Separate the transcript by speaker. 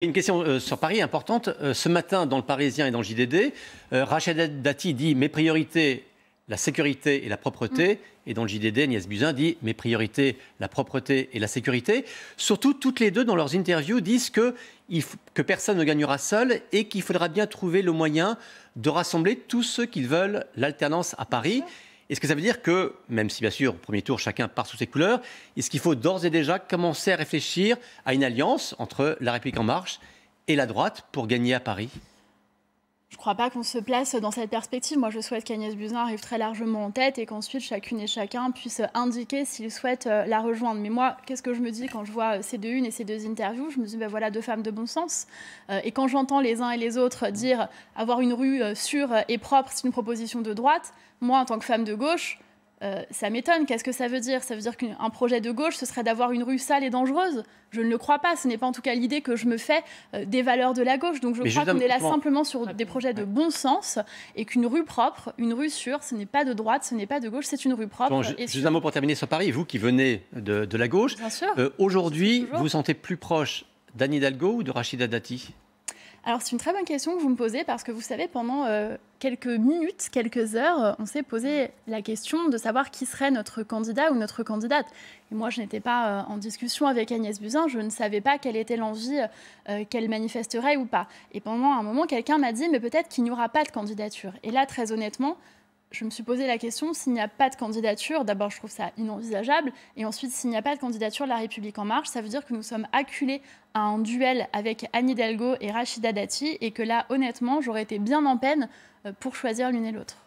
Speaker 1: Une question sur Paris importante. Ce matin, dans le Parisien et dans le JDD, Rachida Dati dit « mes priorités, la sécurité et la propreté ». Et dans le JDD, Agnès Buzyn dit « mes priorités, la propreté et la sécurité ». Surtout, toutes les deux, dans leurs interviews, disent que personne ne gagnera seul et qu'il faudra bien trouver le moyen de rassembler tous ceux qui veulent l'alternance à Paris. Est-ce que ça veut dire que, même si bien sûr, au premier tour, chacun part sous ses couleurs, est-ce qu'il faut d'ores et déjà commencer à réfléchir à une alliance entre La République En Marche et la droite pour gagner à Paris ?
Speaker 2: Je ne crois pas qu'on se place dans cette perspective. Moi, je souhaite qu'Agnès Buzyn arrive très largement en tête et qu'ensuite, chacune et chacun puisse indiquer s'il souhaite la rejoindre. Mais moi, qu'est-ce que je me dis quand je vois ces deux unes et ces deux interviews ? Je me dis, ben voilà, deux femmes de bon sens. Et quand j'entends les uns et les autres dire avoir une rue sûre et propre, c'est une proposition de droite, moi, en tant que femme de gauche, ça m'étonne. Qu'est-ce que ça veut dire ? Ça veut dire qu'un projet de gauche, ce serait d'avoir une rue sale et dangereuse ? Je ne le crois pas. Ce n'est pas en tout cas l'idée que je me fais des valeurs de la gauche. Donc je crois qu'on est là simplement sur des projets de bon sens et qu'une rue propre, une rue sûre, ce n'est pas de droite, ce n'est pas de gauche, c'est une rue propre.
Speaker 1: Juste un mot pour terminer sur Paris. Vous qui venez de la gauche, aujourd'hui, vous vous sentez plus proche d'Anne Hidalgo ou de Rachida Dati ?
Speaker 2: Alors, c'est une très bonne question que vous me posez parce que vous savez, pendant quelques minutes, quelques heures, on s'est posé la question de savoir qui serait notre candidat ou notre candidate. Et moi, je n'étais pas en discussion avec Agnès Buzyn, je ne savais pas quelle était l'envie qu'elle manifesterait ou pas. Et pendant un moment, quelqu'un m'a dit, mais peut-être qu'il n'y aura pas de candidature. Et là, très honnêtement, je me suis posé la question, s'il n'y a pas de candidature, d'abord je trouve ça inenvisageable, et ensuite s'il n'y a pas de candidature de La République En Marche, ça veut dire que nous sommes acculés à un duel avec Anne Hidalgo et Rachida Dati, et que là, honnêtement, j'aurais été bien en peine pour choisir l'une et l'autre.